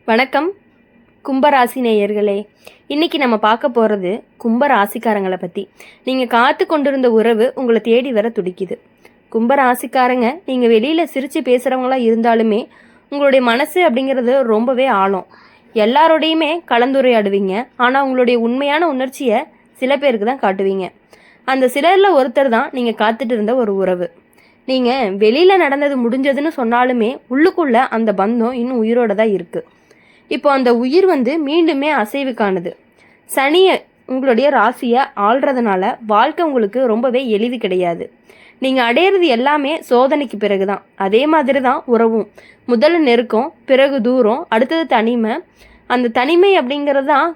வணக்கம் கும்பராசி நேயர்களே. இன்றைக்கி நம்ம பார்க்க போகிறது கும்பராசிக்காரங்களை பற்றி. நீங்கள் காத்து கொண்டிருந்த உறவு உங்களை தேடி வர துடிக்குது. கும்பராசிக்காரங்க நீங்கள் வெளியில் சிரித்து பேசுகிறவங்களாம் இருந்தாலுமே உங்களுடைய மனசு அப்படிங்கிறது ரொம்பவே ஆழம். எல்லாரோடையுமே கலந்துரையாடுவீங்க. ஆனால் உங்களுடைய உண்மையான உணர்ச்சியை சில பேருக்கு தான் காட்டுவீங்க. அந்த சிலரில் ஒருத்தர் தான் நீங்கள் காத்துட்டு இருந்த ஒரு உறவு. நீங்கள் வெளியில் நடந்தது முடிஞ்சதுன்னு சொன்னாலுமே உள்ளுக்குள்ளே அந்த பந்தம் இன்னும் உயிரோடு தான் இருக்குது. இப்போ அந்த உயிர் மீண்டுமே அசைவு காணுது. சனியை உங்களுடைய ராசியை ஆள்றதுனால வாழ்க்கை உங்களுக்கு ரொம்பவே எளிது கிடையாது. நீங்கள் அடையிறது எல்லாமே சோதனைக்கு பிறகு தான். அதே மாதிரி தான் உறவும். முதல்ல நெருக்கம், பிறகு தூரம், அடுத்தது தனிமை. அந்த தனிமை அப்படிங்கிறது தான்,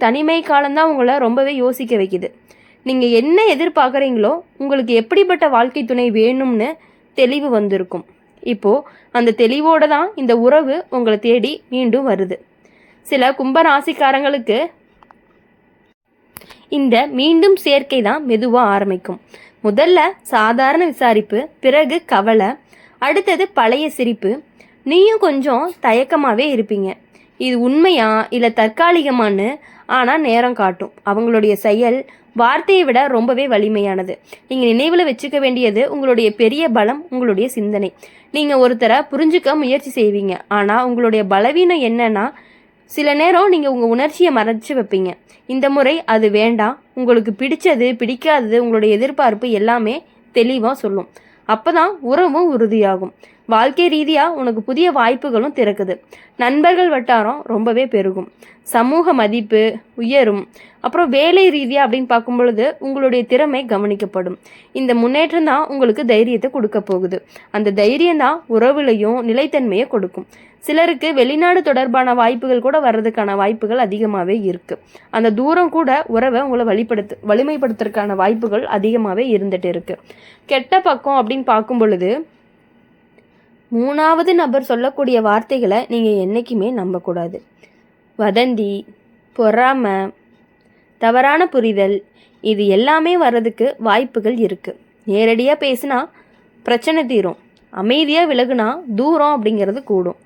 தனிமை காலம்தான் உங்களை ரொம்பவே யோசிக்க வைக்குது. நீங்கள் என்ன எதிர்பார்க்குறீங்களோ, உங்களுக்கு எப்படிப்பட்ட வாழ்க்கை துணை வேணும்னு தெளிவு வந்திருக்கும். இப்போது அந்த தெளிவோடு தான் இந்த உறவு உங்களை தேடி மீண்டும் வருது. சில கும்பராசிக்காரங்களுக்கு இந்த மீண்டும் சேர்க்கை தான் மெதுவாக ஆரம்பிக்கும். முதல்ல சாதாரண விசாரிப்பு, பிறகு கவலை, அடுத்தது பழைய சிரிப்பு. நீயும் கொஞ்சம் தயக்கமாகவே இருப்பீங்க. இது உண்மையா இல்லை தற்காலிகமானு ஆனால் நேரம் காட்டும். அவங்களுடைய செயல் வார்த்தையை விட ரொம்பவே வலிமையானது. நீங்கள் நினைவில் வச்சுக்க வேண்டியது உங்களுடைய பெரிய பலம் உங்களுடைய சிந்தனை. நீங்கள் ஒருத்தரை புரிஞ்சுக்க முயற்சி செய்வீங்க. ஆனால் உங்களுடைய பலவீனம் என்னன்னா, சில நேரம் நீங்கள் உங்கள் உணர்ச்சியை மறைச்சி வைப்பீங்க. இந்த முறை அது வேண்டாம். உங்களுக்கு பிடிச்சது பிடிக்காதது உங்களுடைய எதிர்பார்ப்பு எல்லாமே தெளிவாக சொல்லும். அப்போ தான் உறவும் உறுதியாகும். வாழ்க்கை ரீதியாக உனக்கு புதிய வாய்ப்புகளும் திறக்குது. நண்பர்கள் வட்டாரம் ரொம்பவே பெருகும். சமூக மதிப்பு உயரும். அப்புறம் வேலை ரீதியாக அப்படின்னு பார்க்கும் பொழுது உங்களுடைய திறமை கவனிக்கப்படும். இந்த முன்னேற்றம் தான் உங்களுக்கு தைரியத்தை கொடுக்க போகுது. அந்த தைரியம் தான் உறவுலையும் நிலைத்தன்மையை கொடுக்கும். சிலருக்கு வெளிநாடு தொடர்பான வாய்ப்புகள் கூட வர்றதுக்கான வாய்ப்புகள் அதிகமாகவே இருக்குது. அந்த தூரம் கூட உறவை உங்களை வலிமைப்படுத்துறதுக்கான வாய்ப்புகள் அதிகமாகவே இருந்துகிட்டு இருக்குது. கெட்ட பக்கம் அப்படின்னு பார்க்கும் பொழுது மூணாவது நபர் சொல்லக்கூடிய வார்த்தைகளை நீங்கள் என்றைக்குமே நம்பக்கூடாது. வதந்தி, பொறாமை, தவறான புரிதல், இது எல்லாமே வர்றதுக்கு வாய்ப்புகள் இருக்குது. நேரடியாக பேசினா பிரச்சனை தீரும். அமைதியாக விலகுனா தூரம் அப்படிங்கிறது கூடும்.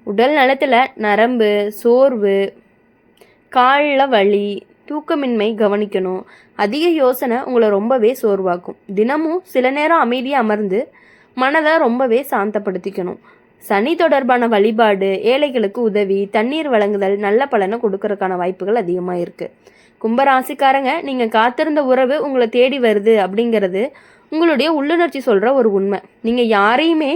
உடல் நலத்தில் நரம்பு சோர்வு, காலில் வலி, தூக்கமின்மை கவனிக்கணும். அதிக யோசனை உங்களை ரொம்பவே சோர்வாக்கும். தினமும் சில நேரம் அமைதியாக அமர்ந்து மனதை ரொம்பவே சாந்தப்படுத்திக்கணும். சனி தொடர்பான வழிபாடு, ஏழைகளுக்கு உதவி, தண்ணீர் வழங்குதல் நல்ல பலனை கொடுக்கறதுக்கான வாய்ப்புகள் அதிகமாக இருக்குது. கும்பராசிக்காரங்க நீங்கள் காத்திருந்த உறவு உங்களை தேடி வருது அப்படிங்கிறது உங்களுடைய உள்ளுணர்ச்சி சொல்கிற ஒரு உண்மை. நீங்கள் யாரையுமே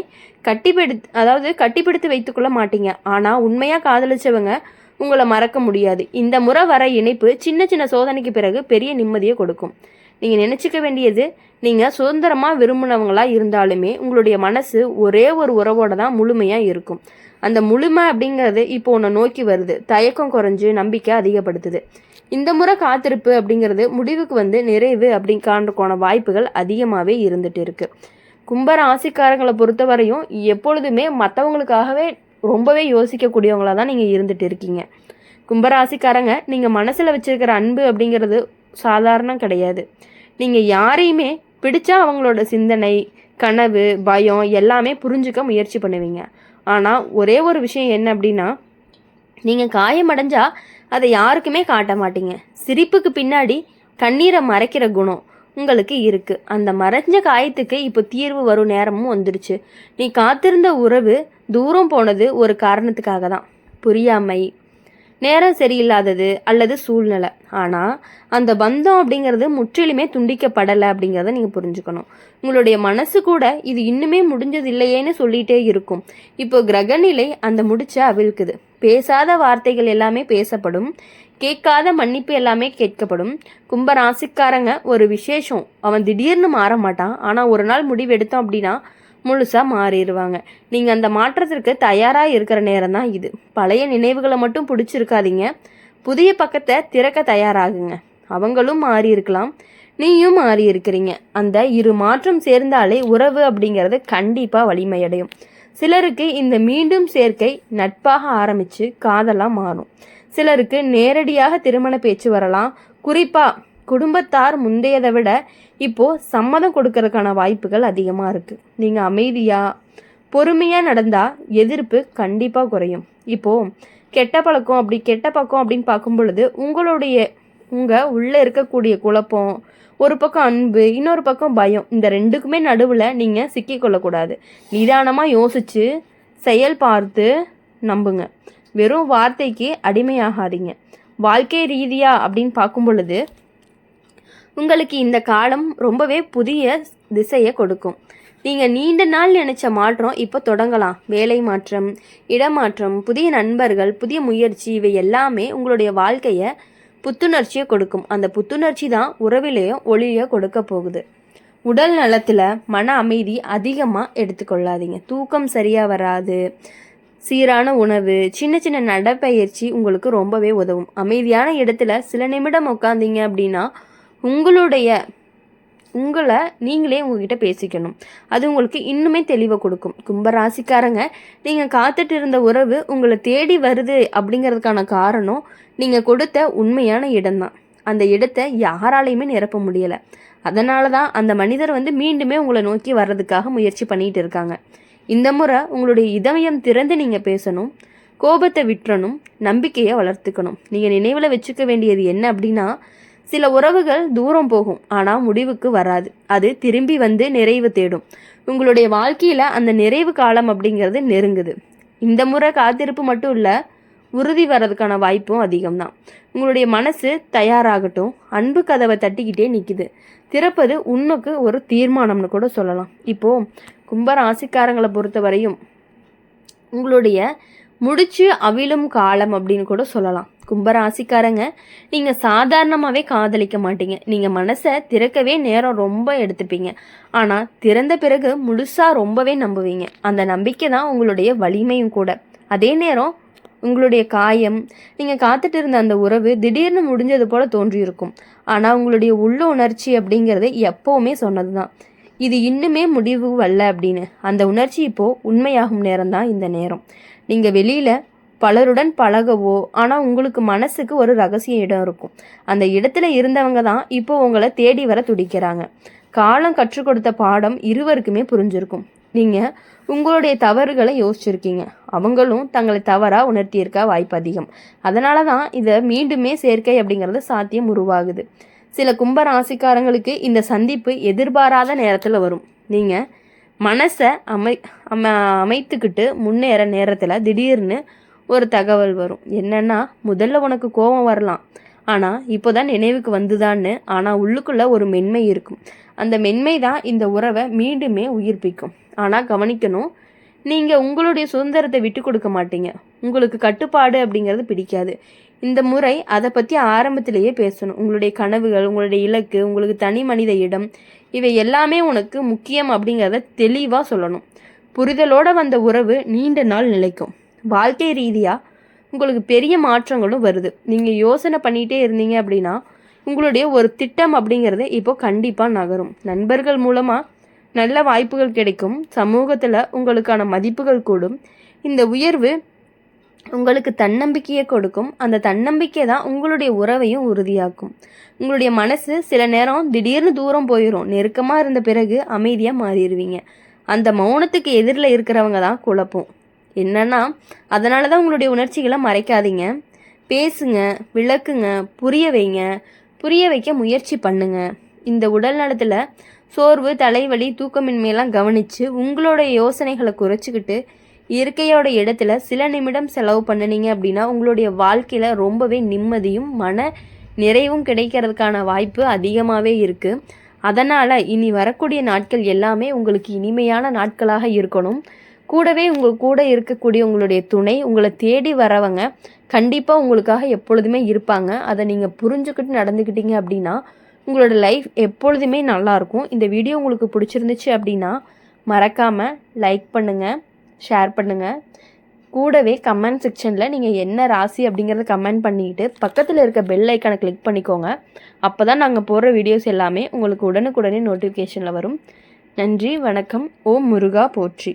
கட்டிப்பிடித்து வைத்துக்கொள்ள மாட்டீங்க. ஆனால் உண்மையாக காதலிச்சவங்க உங்களை மறக்க முடியாது. இந்த முறை வர இணைப்பு சின்ன சின்ன சோதனைக்கு பிறகு பெரிய நிம்மதியை கொடுக்கும். நீங்கள் நினச்சிக்க வேண்டியது, நீங்கள் சுதந்திரமாக விரும்பினவங்களாக இருந்தாலுமே உங்களுடைய மனசு ஒரே ஒரு உறவோடு தான் முழுமையாக இருக்கும். அந்த முழுமை அப்படிங்கிறது இப்போ உன்னை நோக்கி வருது. தயக்கம் குறைஞ்சு நம்பிக்கை அதிகப்படுத்துது. இந்த முறை காத்திருப்பு அப்படிங்கிறது முடிவுக்கு நிறைவு அப்படிங்கான வாய்ப்புகள் அதிகமாகவே இருந்துட்டு இருக்கு. கும்பராசிக்காரங்களை பொறுத்தவரையும் எப்பொழுதுமே மற்றவங்களுக்காகவே ரொம்பவே யோசிக்கக்கூடியவங்களாக தான் நீங்கள் இருந்துட்டு இருக்கீங்க. கும்பராசிக்காரங்க நீங்கள் மனசில் வச்சுருக்கிற அன்பு அப்படிங்கிறது சாதாரணம் கிடையாது. நீங்கள் யாரையுமே பிடிச்சா அவங்களோட சிந்தனை, கனவு, பயம் எல்லாமே புரிஞ்சுக்க முயற்சி பண்ணுவீங்க. ஆனால் ஒரே ஒரு விஷயம் என்ன அப்படின்னா, நீங்கள் காயமடைஞ்சால் அதை யாருக்குமே காட்ட மாட்டீங்க. சிரிப்புக்கு பின்னாடி கண்ணீரை மறைக்கிற குணம் உங்களுக்கு இருக்குது. அந்த மறைஞ்ச காயத்துக்கு இப்போ தீர்வு வரும் நேரமும் வந்துடுச்சு. நீ காத்திருந்த உறவு தூரம் போனது ஒரு காரணத்துக்காக தான். புரியாமை, நேரம் சரியில்லாதது அல்லது சூழ்நிலை. ஆனால் அந்த பந்தம் அப்படிங்கிறது முற்றிலுமே துண்டிக்கப்படலை அப்படிங்கிறத நீங்கள் புரிஞ்சுக்கணும். உங்களுடைய மனசு கூட இது இன்னுமே முடிஞ்சது இல்லையேன்னு சொல்லிகிட்டே இருக்கும். இப்போ கிரகநிலை அந்த முடிச்ச அவிழ்க்குது. பேசாத வார்த்தைகள் எல்லாமே பேசப்படும். கேட்காத மன்னிப்பு எல்லாமே கேட்கப்படும். கும்பராசிக்காரங்க ஒரு விசேஷம், அவன் திடீர்னு மாற மாட்டான். ஆனால் ஒரு நாள் முடிவு எடுத்தோம் அப்படின்னா முழுசாக மாறிடுவாங்க. நீங்கள் அந்த மாற்றத்திற்கு தயாராக இருக்கிற நேரம் தான் இது. பழைய நினைவுகளை மட்டும் பிடிச்சிருக்காதீங்க. புதிய பக்கத்தை திறக்க தயாராகுங்க. அவங்களும் மாறி இருக்கலாம், நீயும் மாறி இருக்கிறீங்க. அந்த இரு மாற்றம் சேர்ந்தாலே உறவு அப்படிங்கிறது கண்டிப்பாக வலிமையடையும். சிலருக்கு இந்த மீண்டும் சேர்க்கை நட்பாக ஆரம்பித்து காதலாக மாறும். சிலருக்கு நேரடியாக திருமண பேச்சு வரலாம். குறிப்பாக குடும்பத்தார் முந்தையதை விட இப்போது சம்மதம் கொடுக்கறதுக்கான வாய்ப்புகள் அதிகமாக இருக்குது. நீங்கள் அமைதியாக பொறுமையாக நடந்தால் எதிர்ப்பு கண்டிப்பாக குறையும். இப்போது கெட்ட பக்கம் அப்படின்னு பார்க்கும் பொழுது உங்கள் உள்ளே இருக்கக்கூடிய குழப்பம், ஒரு பக்கம் அன்பு, இன்னொரு பக்கம் பயம், இந்த ரெண்டுக்குமே நடுவில் நீங்கள் சிக்கிக்கொள்ளக்கூடாது. நிதானமாக யோசித்து செயல் பார்த்து நம்புங்க. வெறும் வார்த்தைக்கு அடிமையாகாதீங்க. வாழ்க்கை ரீதியாக அப்படின்னு பார்க்கும் பொழுது உங்களுக்கு இந்த காலம் ரொம்பவே புதிய திசையை கொடுக்கும். நீங்கள் நீண்ட நாள் நினச்ச மாற்றம் இப்போ தொடங்கலாம். வேலை மாற்றம், இடமாற்றம், புதிய நண்பர்கள், புதிய முயற்சி, இவை எல்லாமே உங்களுடைய வாழ்க்கையை புத்துணர்ச்சியை கொடுக்கும். அந்த புத்துணர்ச்சி தான் உறவிலையும் ஒளியை கொடுக்க போகுது. உடல் நலத்தில் மன அமைதி அதிகமாக எடுத்துக்கொள்ளாதீங்க. தூக்கம் சரியாக வராது. சீரான உணவு, சின்ன சின்ன நடைப்பயிற்சி உங்களுக்கு ரொம்பவே உதவும். அமைதியான இடத்துல சில நிமிடம் உட்காந்தீங்க அப்படின்னா உங்களை நீங்களே உங்ககிட்ட பேசிக்கணும். அது உங்களுக்கு இன்னுமே தெளிவை கொடுக்கும். கும்பராசிக்காரங்க, நீங்கள் காத்துட்டு இருந்த உறவு உங்களை தேடி வருது அப்படிங்கிறதுக்கான காரணம் நீங்கள் கொடுத்த உண்மையான இடம்தான். அந்த இடத்தை யாராலையுமே நிரப்ப முடியலை. அதனால தான் அந்த மனிதர் மீண்டுமே உங்களை நோக்கி வர்றதுக்காக முயற்சி பண்ணிகிட்டு இருக்காங்க. இந்த முறை உங்களுடைய இதயம் திறந்து நீங்கள் பேசணும். கோபத்தை விட்டுறணும். நம்பிக்கையை வளர்த்துக்கணும். நீங்கள் நினைவில் வச்சுக்க வேண்டியது என்ன அப்படின்னா, சில உறவுகள் தூரம் போகும், ஆனால் முடிவுக்கு வராது. அது திரும்பி நிறைவு தேடும். உங்களுடைய வாழ்க்கையில் அந்த நிறைவு காலம் அப்படிங்கிறது நெருங்குது. இந்த முறை காத்திருப்பு மட்டும் இல்லை, உறுதி வர்றதுக்கான வாய்ப்பும் அதிகம்தான். உங்களுடைய மனசு தயாராகட்டும். அன்பு கதவை தட்டிக்கிட்டே நிற்கிது. திறப்பது உண்மைக்கு ஒரு தீர்மானம்னு கூட சொல்லலாம். இப்போது கும்பராசிக்காரங்களை பொறுத்த வரையும் உங்களுடைய முடிச்சு அவிழும் காலம் அப்படின்னு கூட சொல்லலாம். கும்பராசிக்காரங்க, நீங்கள் சாதாரணமாகவே காதலிக்க மாட்டீங்க. நீங்கள் மனசை திறக்கவே நேரம் ரொம்ப எடுத்துப்பீங்க. ஆனால் திறந்த பிறகு முழுசாக ரொம்பவே நம்புவீங்க. அந்த நம்பிக்கை தான் உங்களுடைய வலிமையும் கூட. அதே நேரம் உங்களுடைய காயம், நீங்கள் காத்துட்டு இருந்த அந்த உறவு திடீர்னு முடிஞ்சது போல் தோன்றியிருக்கும். ஆனால் உங்களுடைய உள்ள உணர்ச்சி அப்படிங்கிறது எப்போவுமே சொன்னது தான், இது இன்னுமே முடிவு வரல அப்படின்னு. அந்த உணர்ச்சி இப்போது உண்மையாகும் நேரம் தான் இந்த நேரம். நீங்கள் வெளியில் பலருடன் பழகவோ, ஆனால் உங்களுக்கு மனசுக்கு ஒரு ரகசிய இடம் இருக்கும். அந்த இடத்துல இருந்தவங்க தான் இப்போ உங்களை தேடி வர துடிக்கிறாங்க. காலம் கற்றுக் கொடுத்த பாடம் இருவருக்குமே புரிஞ்சிருக்கும். நீங்கள் உங்களுடைய தவறுகளை யோசிச்சிருக்கீங்க. அவங்களும் தங்களை தவறாக உணர்த்தியிருக்க வாய்ப்பு அதிகம். அதனால தான் இதை மீண்டுமே சேர்க்கை அப்படிங்கிறது சாத்தியம் உருவாகுது. சில கும்பராசிக்காரங்களுக்கு இந்த சந்திப்பு எதிர்பாராத நேரத்தில் வரும். நீங்கள் மனசை அமைத்துக்கிட்டு முன்னேற நேரத்தில் திடீர்னு ஒரு தகவல் வரும். என்னன்னா, முதல்ல உனக்கு கோபம் வரலாம், ஆனால் இப்போ தான் நினைவுக்கு வந்துதான்னு. ஆனால் உள்ளுக்குள்ளே ஒரு மென்மை இருக்கும். அந்த மென்மை தான் இந்த உறவை மீண்டுமே உயிர்ப்பிக்கும். ஆனால் கவனிக்கணும், நீங்கள் உங்களுடைய சுதந்திரத்தை விட்டு கொடுக்க மாட்டீங்க. உங்களுக்கு கட்டுப்பாடு அப்படிங்கிறது பிடிக்காது. இந்த முறை அதை பற்றி ஆரம்பத்திலேயே பேசணும். உங்களுடைய கனவுகள், உங்களுடைய இலக்கு, உங்களுக்கு தனி மனித இடம், இவை எல்லாமே உனக்கு முக்கியம் அப்படிங்கிறத தெளிவாக சொல்லணும். புரிதலோடு வந்த உறவு நீண்ட நாள் நிலைக்கும். வாழ்க்கை ரீதியாக உங்களுக்கு பெரிய மாற்றங்களும் வருது. நீங்கள் யோசனை பண்ணிகிட்டே இருந்தீங்க அப்படின்னா உங்களுடைய ஒரு திட்டம் அப்படிங்கிறது இப்போது கண்டிப்பாக நகரும். நண்பர்கள் மூலமாக நல்ல வாய்ப்புகள் கிடைக்கும். சமூகத்தில் உங்களுக்கான மதிப்புகள் கூடும். இந்த உயர்வு உங்களுக்கு தன்னம்பிக்கையை கொடுக்கும். அந்த தன்னம்பிக்கை தான் உங்களுடைய உறவையும் உறுதியாக்கும். உங்களுடைய மனசு சில நேரம் திடீர்னு தூரம் போயிடும். நெருக்கமாக இருந்த பிறகு அமைதியாக மாறிடுவீங்க. அந்த மௌனத்துக்கு எதிரில் இருக்கிறவங்க தான் குழப்பம். என்னன்னா, அதனால தான் உங்களுடைய உணர்ச்சிகளை மறைக்காதீங்க. பேசுங்க, விளக்குங்க, புரிய வைக்க முயற்சி பண்ணுங்க. இந்த உடல் நலத்தில் சோர்வு, தலைவலி, தூக்கமின்மையெல்லாம் கவனித்து உங்களுடைய யோசனைகளை குறைச்சிக்கிட்டு இயற்கையோட இடத்துல சில நிமிடம் செலவு பண்ணினீங்க அப்படின்னா உங்களுடைய வாழ்க்கையில் ரொம்பவே நிம்மதியும் மன நிறைவும் கிடைக்கிறதுக்கான வாய்ப்பு அதிகமாகவே இருக்குது. அதனால் இனி வரக்கூடிய நாட்கள் எல்லாமே உங்களுக்கு இனிமையான நாட்களாக இருக்கணும். கூடவே உங்கள் கூட இருக்கக்கூடிய உங்களுடைய துணை, உங்களை தேடி வரவங்க கண்டிப்பாக உங்களுக்காக எப்பொழுதுமே இருப்பாங்க. அதை நீங்கள் புரிஞ்சுக்கிட்டு நடந்துக்கிட்டீங்க அப்படின்னா உங்களோட லைஃப் எப்பொழுதுமே நல்லாயிருக்கும். இந்த வீடியோ உங்களுக்கு பிடிச்சிருந்துச்சு அப்படின்னா மறக்காமல் லைக் பண்ணுங்கள், ஷேர் பண்ணுங்கள். கூடவே கமெண்ட் செக்ஷனில் நீங்கள் என்ன ராசி அப்படிங்கிறத கமெண்ட் பண்ணிக்கிட்டு பக்கத்தில் இருக்க பெல் ஐக்கானை கிளிக் பண்ணிக்கோங்க. அப்போ தான் நாங்கள் போடுற வீடியோஸ் எல்லாமே உங்களுக்கு உடனுக்குடனே நோட்டிஃபிகேஷனில் வரும். நன்றி, வணக்கம். ஓம் முருகா போற்றி.